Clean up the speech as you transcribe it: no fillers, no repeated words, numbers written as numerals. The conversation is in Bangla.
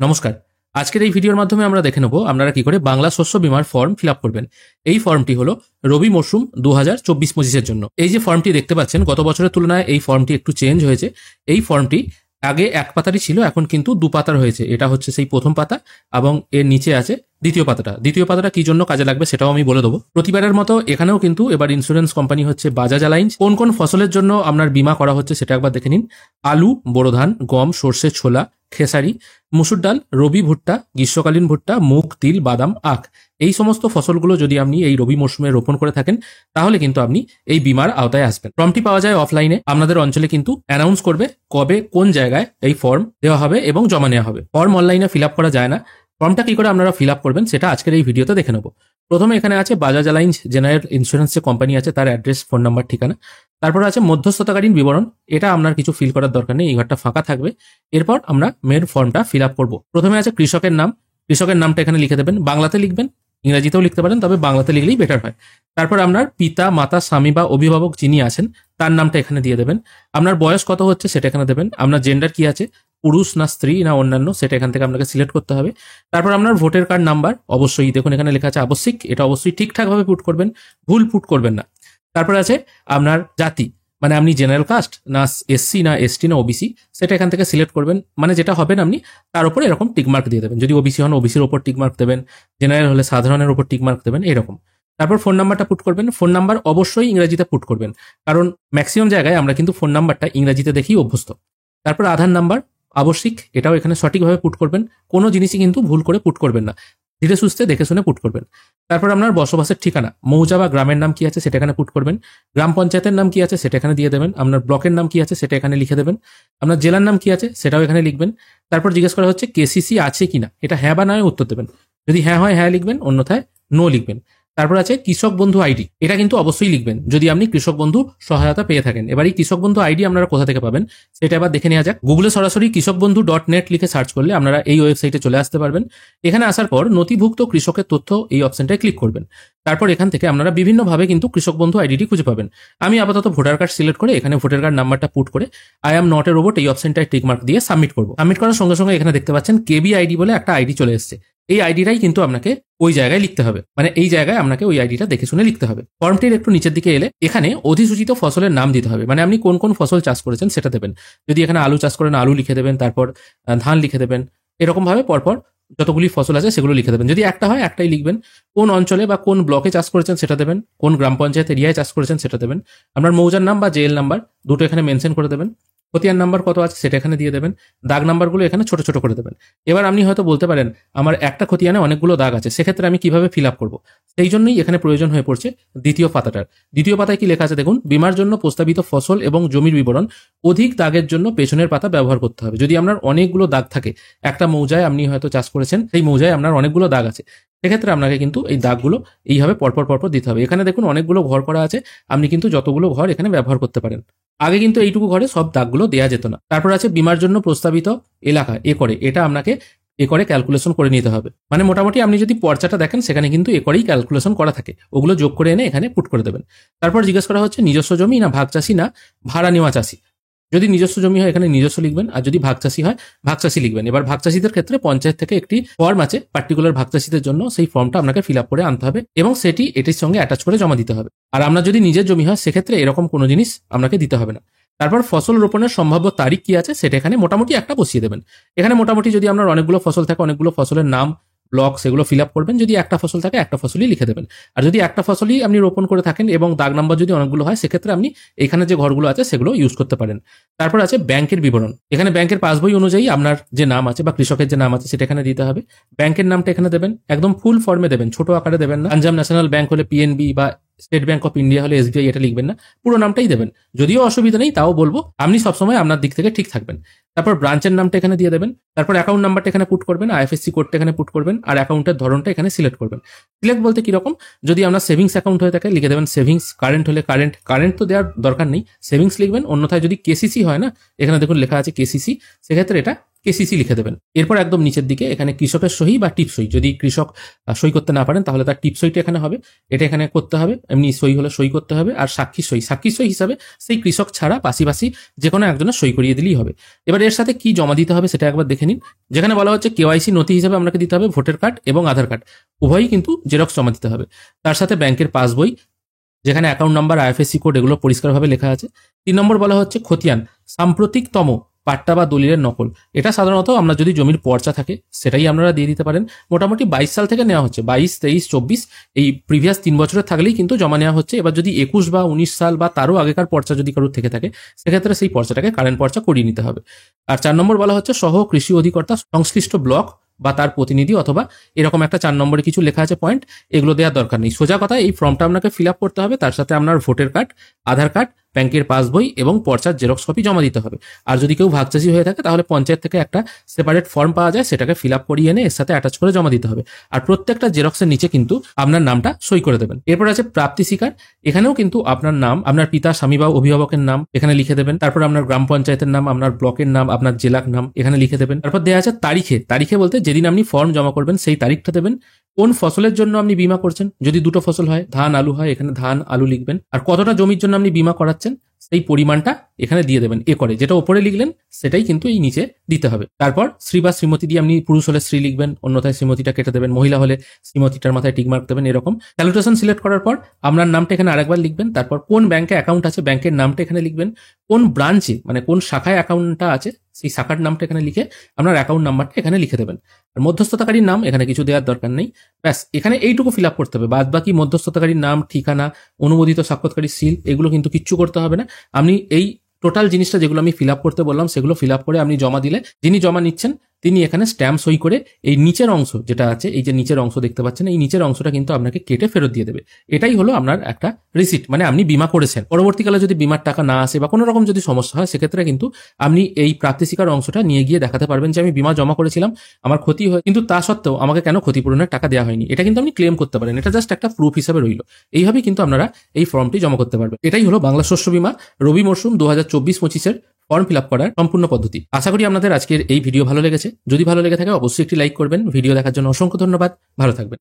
নমস্কার। আজকের এই ভিডিওর মাধ্যমে আমরা দেখে নেব আপনারা কি করে বাংলা শস্য বীমার ফর্ম ফিল আপ করবেন। এই ফর্মটি হলো রবি মরশুম 2024-25-এর জন্য। এই যে ফর্মটি দেখতে পাচ্ছেন, গত বছরের তুলনায় এই ফর্মটি একটু চেঞ্জ হয়েছে। এই ফর্মটি আগে এক পাতারই ছিল, এখন কিন্তু দু পাতার হয়েছে। এটা হচ্ছে সেই প্রথম পাতা এবং এর নিচে আছে দ্বিতীয় পাতাটা। দ্বিতীয় পাতাটা কি জন্য কাজে লাগবে সেটাও আমি বলে দেবো। প্রতিবারের মতো এখানেও কিন্তু এবার ইন্স্যুরেন্স কোম্পানি হচ্ছে বাজাজ অ্যালায়েন্স। কোন কোন ফসলের জন্য আপনার বীমা করা হচ্ছে সেটা একবার দেখে নিন। আলু, বোরো ধান, গম, সর্ষে, ছোলা, খেসারি, মুসুর ডাল, রবি ভুট্টা, গ্রীষ্মকালীন ভুট্টা, মুগ, তিল, বাদাম, আখ, এই সমস্ত ফসলগুলো যদি আপনি এই রবি মরশুমে রোপণ করে থাকেন তাহলে কিন্তু আপনি এই বীমার আওতায় আসবেন। ফর্মটি পাওয়া যায় অফলাইনে। আপনাদের অঞ্চলে কিন্তু অ্যানাউন্স করবে কবে কোন জায়গায় এই ফর্ম দেওয়া হবে এবং জমা নেওয়া হবে। ফর্ম অনলাইনে ফিল আপ করা যায় না। ফর্মটা কি করে আপনারা ফিল আপ করবেন সেটা আজকের এই ভিডিওতে দেখে নেব। প্রথমে এখানে আছে বাজাজ অ্যালায়েন্স জেনারেল ইন্স্যুরেন্স যে কোম্পানি আছে তার অ্যাড্রেস, ফোন নাম্বার, ঠিকানা। তারপর আছে মধ্যস্থতাকালীন বিবরণ। এটা আপনার কিছু ফিল করার দরকার নেই, এই ঘরটা ফাঁকা থাকবে। এরপর আমরা মেন ফর্মটা ফিল আপ করবো। প্রথমে আছে কৃষকের নাম। কৃষকের নামটা এখানে লিখে দেবেন। বাংলাতে লিখবেন, ইংরেজিতেও লিখতে পারেন, তবে বাংলাতে লিখলেই বেটার হয়। তারপর আপনার পিতা, মাতা, স্বামী বা অভিভাবক যিনি আছেন তার নামটা এখানে দিয়ে দেবেন। আপনার বয়স কত হচ্ছে সেটা এখানে দেবেন। আপনার জেন্ডার কি আছে, পুরুষ না স্ত্রী না অন্যান্য, সেটা এখান থেকে আপনাকে সিলেক্ট করতে হবে। তারপর আপনার ভোটার কার্ড নাম্বার, অবশ্যই দেখুন এখানে লেখা আছে আবশ্যিক, এটা অবশ্যই ঠিকঠাকভাবে পুট করবেন, ভুল পুট করবেন না। তারপর আছে আপনার জাতি, মানে আপনি জেনারেল কাস্ট না এসসি না এসটি না ওবিসি, সেটা এখান থেকে সিলেক্ট করবেন। মানে যেটা হবেন আপনি তার উপরে এরকম টিকমার্ক দিয়ে দেবেন। যদি ওবিসি হন ওবিসির ওপর টিকমার্ক দেবেন, জেনারেল হলে সাধারণের উপর টিকমার্ক দেবেন, এরকম। তারপর ফোন নাম্বারটা পুট করবেন। ফোন নাম্বার অবশ্যই ইংরেজিতে পুট করবেন, কারণ ম্যাক্সিমাম জায়গায় আমরা কিন্তু ফোন নাম্বারটা ইংরেজিতে দেখেই অভ্যস্ত। তারপর আধার নাম্বার আবশ্যিক, এটাও এখানে সঠিকভাবে পুট করবেন। কোনো জিনিসই কিন্তু ভুল করে পুট করবেন না, ধীরে সুস্থে দেখে শুনে পুট করবেন। তারপর আপনার বসবাসের ঠিকানা, মৌজা বা গ্রামের নাম কি আছে সেটা এখানে পুট করবেন। গ্রাম পঞ্চায়েতের নাম কি আছে সেটা এখানে দিয়ে দেবেন। আপনার ব্লকের নাম কি আছে সেটা এখানে লিখে দেবেন। আপনার জেলার নাম কি আছে সেটাও এখানে লিখবেন। তারপর জিজ্ঞেস করা হচ্ছে কেসিসি আছে কিনা, এটা হ্যাঁ বা নয় উত্তর দেবেন। যদি হ্যাঁ হয় হ্যাঁ লিখবেন, অন্যথায় নো লিখবেন। তারপর আছে কৃষক বন্ধু আইডি, এটা কিন্তু অবশ্যই লিখবেন যদি আপনি কৃষক বন্ধু সহায়তা পেয়ে থাকেন। এবার এই কৃষক বন্ধু আইডি আপনারা কোথা থেকে পাবেন সেটা এবার দেখে নেওয়া যাক। গুগলে সরাসরি কৃষকবন্ধু.net লিখে সার্চ করলে আপনারা এই ওয়েবসাইটে চলে আসতে পারবেন। এখানে আসার পর নথিভুক্ত কৃষকের তথ্য এই অপশনটায় ক্লিক করবেন। তারপর এখান থেকে আপনারা বিভিন্নভাবে কিন্তু কৃষক বন্ধু আইডিটি খুঁজে পাবেন। আমি আপাতত ভোটার কার্ড সিলেক্ট করে এখানে ভোটার কার্ড নাম্বারটা পুট করে I am not a robot এই অপশনটায় টিক মার্ক দিয়ে সাবমিট করবো। সাবমিট করার সঙ্গে সঙ্গে এখানে দেখতে পাচ্ছেন কেবি আইডি বলে একটা আইডি চলে এসেছে। এই আইডিটাই কিন্তু আপনাকে ওই জায়গায় লিখতে হবে, মানে এই জায়গায় আপনাকে ওই আইডিটা দেখে শুনে লিখতে হবে। ফর্মটির একটু নিচের দিকে এলে এখানে অধিসূচিত ফসলের নাম দিতে হবে, মানে আপনি কোন কোন ফসল চাষ করেছেন সেটা দেবেন। যদি এখানে আলু চাষ করেন আলু লিখে দেবেন, তারপর ধান লিখে দেবেন, এরকম ভাবে পরপর যতগুলি ফসল আছে সেগুলো লিখে দেবেন। যদি একটা হয় একটাই লিখবেন। কোন অঞ্চলে বা কোন ব্লকে চাষ করেছেন সেটা দেবেন, কোন গ্রাম পঞ্চায়েত এরিয়ায় চাষ করেছেন সেটা দেবেন। আপনার মৌজার নাম বা জেএল নাম্বার দুটো এখানে মেনশন করে দেবেন। খতিয়ান নাম্বার কত আছে সেটা এখানে দিয়ে দেবেন। দাগ নাম্বারগুলো এখানে ছোট ছোট করে দেবেন। এবার আপনি হয়তো বলতে পারেন আমার একটা খতিয়ানে অনেকগুলো দাগ আছে, সেক্ষেত্রে আমি কিভাবে ফিল আপ করবো? সেই জন্যই এখানে প্রয়োজন হয়ে পড়ছে দ্বিতীয় পাতাটার। দ্বিতীয় পাতায় কি লেখা আছে দেখুন, বীমার জন্য প্রস্তাবিত ফসল এবং জমির বিবরণ অধিক দাগের জন্য পেছনের পাতা ব্যবহার করতে হবে। যদি আপনার অনেকগুলো দাগ থাকে, একটা মৌজায় আপনি হয়তো চাষ করেছেন, সেই মৌজায় আপনার অনেকগুলো দাগ আছে, সেক্ষেত্রে আপনাকে কিন্তু এই দাগগুলো এইভাবে পরপর পরপর দিতে হবে। এখানে দেখুন অনেকগুলো ঘর করা আছে, আপনি কিন্তু যতগুলো ঘর এখানে ব্যবহার করতে পারেন। আগে কিন্তু এইটুকু ঘরে সব দাগগুলো দেওয়া যেত না। তারপর আছে বীমার জন্য প্রস্তাবিত এলাকা একরে, এটা আপনাকে একরে ক্যালকুলেশন করে নিতে হবে। মানে মোটামুটি আপনি যদি পর্চাটা দেখেন সেখানে কিন্তু একরেই ক্যালকুলেশন করা থাকে, ওগুলো যোগ করে এনে এখানে পুট করে দেবেন। তারপর জিজ্ঞেস করা হচ্ছে নিজস্ব জমি না ভাগ চাষি না ভাড়া নেওয়া চাষি। যদি নিজস্ব জমি হয় এখানে নিজস্ব লিখবেন, আর যদি ভাগ চাষি হয় ভাগ চাষি লিখবেন। এবার ভাগ চাষিদের ক্ষেত্রে পঞ্চায়েত থেকে একটি ফর্ম আছে পার্টিকুলার ভাগ চাষিদের জন্য, সেই ফর্মটা আপনাকে ফিল আপ করে আনতে হবে এবং সেটি এটির সঙ্গে অ্যাটাচ করে জমা দিতে হবে। আর আপনার যদি নিজের জমি হয় সেক্ষেত্রে এরকম কোনো জিনিস আপনাকে দিতে হবে না। তারপর ফসল রোপণের সম্ভাব্য তারিখ কি আছে সেটা এখানে মোটামুটি একটা বসিয়ে দেবেন। এখানে মোটামুটি যদি আপনার অনেকগুলো ফসল থাকে অনেকগুলো ফসলের নাম ব্লক সেগুলো ফিল আপ করবেন। যদি একটা ফসল থাকে একটা ফসলই লিখে দেবেন। আর যদি একটা ফসলই আপনি রোপণ করে থাকেন এবং দাগ নাম্বার যদি অনেকগুলো হয় সেক্ষেত্রে আপনি এখানে যে ঘরগুলো আছে সেগুলো ইউজ করতে পারেন। তারপর আছে ব্যাংকের বিবরণ। এখানে ব্যাংকের পাসবই অনুযায়ী আপনার যে নাম আছে বা কৃষকের যে নাম আছে সেটা এখানে দিতে হবে। ব্যাংকের নামটা এখানে দেবেন, একদম ফুল ফর্মে দেবেন, ছোট আকারে দেবেন না। পাঞ্জাব ন্যাশনাল ব্যাংক হলে পিএনবি বা স্টেট ব্যাংক অফ ইন্ডিয়া হলে এসবিআই, এটা লিখবেন না, পুরো নামটাই দেবেন। যদিও অসুবিধা নেই, তাও বলবো আপনি সবসময় আপনার দিক থেকে ঠিক থাকবেন। তারপর ব্রাঞ্চের নামটা এখানে দিয়ে দেবেন। তারপর অ্যাকাউন্ট নাম্বারটা এখানে পুট করবেন, আইএফএসসি কোডটা এখানে পুট করবেন, আর অ্যাকাউন্টের ধরনটা এখানে সিলেক্ট করবেন। সিলেক্ট বলতে কিরকম, যদি আপনার সেভিংস অ্যাকাউন্ট হয়ে থাকে লিখে দেবেন সেভিংস, কারেন্ট হলে কারেন্ট, কারেন্ট তো দেওয়ার দরকার নেই, সেভিংস লিখবেন। অন্যথায় যদি কেসিসি হয় না, এখানে দেখুন লেখা আছে কেসিসি, সেক্ষেত্রে এটা কেসিসি লিখে দেবেন। এরপর একদম নিচের দিকে এখানে কৃষকের সহি বা টিপ সই, যদি কৃষক সই করতে না পারেন তাহলে তার টিপ সইটা এখানে হবে, এটা এখানে করতে হবে। এমনি সই হলে সই করতে হবে। আর সাক্ষী সই হিসাবে সেই কৃষক ছাড়া পাশাপাশি যে কোনো একজনের সই করিয়ে দিলেই হবে। এবার এর সাথে কি জমা দিতে হবে সেটা একবার দেখে নিন। যেখানে বলা হচ্ছে কেওয়াইসি নথি হিসাবে আপনাকে দিতে হবে ভোটার কার্ড এবং আধার কার্ড, উভয়ই কিন্তু জেরক্স জমা দিতে হবে। তার সাথে ব্যাংকের পাসবই, যেখানে অ্যাকাউন্ট নাম্বার, আইএফএসসি কোড এগুলো পরিষ্কারভাবে লেখা আছে। 3 নম্বর বলা হচ্ছে খতিয়ান, সাম্প্রতিকতম পাট্টা বা দলিলের নকল। এটা সাধারণত আমরা যদি জমির পর্চা থাকে সেটাই আপনারা দিয়ে দিতে পারেন। মোটামুটি 22 সাল থেকে নেওয়া হচ্ছে, 22, 23, 24 এই প্রিভিয়াস 3 বছরের থাকলেই কিন্তু জমা নেওয়া হচ্ছে। এবার যদি 21 বা 19 সাল বা তারও আগেকার পর্চা যদি কারোর থেকে থাকে সেক্ষেত্রে সেই পর্চাটাকে কারেন্ট পর্চা করিয়ে নিতে হবে। আর 4 নম্বর বলা হচ্ছে সহ কৃষি অধিকর্তা, সংশ্লিষ্ট ব্লক বা তার প্রতিনিধি, অথবা এরকম একটা 4 নম্বরে কিছু লেখা আছে পয়েন্ট, এগুলো দেওয়ার দরকার নেই। সোজা কথা, এই ফর্মটা আপনাকে ফিল আপ করতে হবে, তার সাথে আপনার ভোটার কার্ড, আধার কার্ড, ব্যাংকের পাসবই এবং পর্চার জেরক্স কপি জমা দিতে হবে। আর যদি কেউ ভাগচাষি হয়ে থাকে তাহলে পঞ্চায়েত থেকে একটা সেপারেট ফর্ম পাওয়া যায়, সেটাকে ফিল আপ করিয়ে এনে এর সাথে অ্যাটাচ করে জমা দিতে হবে। আর প্রত্যেকটা জেরক্সের নিচে কিন্তু আপনার নামটা সই করে দেবেন। এরপর আছে প্রাপ্তি স্বীকার, এখানেও কিন্তু আপনার নাম, আপনার পিতা, স্বামী বা অভিভাবকের নাম এখানে লিখে দেবেন। তারপর আপনার গ্রাম পঞ্চায়েতের নাম, আপনার ব্লকের নাম, আপনার জেলার নাম এখানে লিখে দেবেন। তারপর দেওয়া আছে তারিখে বলতে যেদিন আপনি ফর্ম জমা করবেন সেই তারিখটা দেবেন। কোন ফসলের জন্য আপনি বীমা করছেন, যদি 2টো ফসল হয়, ধান আলু হয়, এখানে ধান আলু লিখবেন। আর কতটা জমির জন্য আপনি বীমা করাচ্ছেন সেই পরিমাণটা এখানে দিয়ে দেবেন করে, যেটা উপরে লিখলেন সেটাই কিন্তু এই নিচে দিতে হবে। তারপর শ্রী বা শ্রীমতী দিয়ে, আপনি পুরুষ হলে শ্রী লিখবেন, অন্যথায় শ্রীমতীটা কেটে দেবেন, মহিলা হলে শ্রীমতীটার মাথায় টিক মার্ক দেবেন। এরকম ক্যালকুলেশন সিলেক্ট করার পর আপনার নামটা এখানে আরেকবার লিখবেন। তারপর কোন ব্যাংকে অ্যাকাউন্ট আছে ব্যাংকের নামটা এখানে লিখবেন, কোন ব্রাঞ্চে মানে কোন শাখায় অ্যাকাউন্টটা আছে সেই শাখার নামটা এখানে লিখে আপনার অ্যাকাউন্ট নাম্বারটা এখানে লিখে দেবেন। আর মধ্যস্থতাকারীর নাম এখানে কিছু দেওয়ার দরকার নেই, ব্যাস এখানে এইটুকু ফিল আপ করতে হবে। বাদ বাকি মধ্যস্থতাকারীর নাম, ঠিকানা, অনুমোদিত স্বাক্ষরকারী সিল এগুলো কিন্তু কিচ্ছু করতে হবে না। আপনি এই টোটাল জিনিসটা যেগুলো আমি ফিল আপ করতে বললাম সেগুলো ফিল আপ করে আপনি জমা দিলে যিনি জমা নিচ্ছেন তিনি এখানে স্ট্যাম্প সই করে এই নিচের অংশ যেটা আছে, এই যে নিচের অংশ দেখতে পাচ্ছেন, এই নিচের অংশটা কিন্তু আপনাকে কেটে ফেরত দিয়ে দেবে। এটাই হলো আপনার একটা রিসিট, মানে আপনি বীমা করেছেন। পরবর্তীকালে যদি বীমার টাকা না আসে বা কোনো রকম যদি সমস্যা হয় সেক্ষেত্রে কিন্তু আপনি এই প্রাপ্তি স্বীকার অংশটা নিয়ে গিয়ে দেখাতে পারবেন যে আমি বীমা জমা করেছিলাম, আমার ক্ষতি হয়, কিন্তু তা সত্ত্বেও আমাকে কেন ক্ষতিপূরণের টাকা দেওয়া হয়নি, এটা কিন্তু আপনি ক্লেম করতে পারেন। এটা জাস্ট একটা প্রুফ হিসেবে রইল। এইভাবেই কিন্তু আপনারা এই ফর্মটি জমা করতে পারবেন। এটাই হলো বাংলা শস্য বীমা রবি মরশুম 2024-25 ফর্ম ফিল আপ করার সম্পূর্ণ পদ্ধতি। আশা করি আপনাদের আজকের এই ভিডিও ভালো লেগেছে। যদি ভালো লেগে থাকে অবশ্যই একটি লাইক করবেন। ভিডিও দেখার জন্য অসংখ্য ধন্যবাদ। ভালো থাকবেন।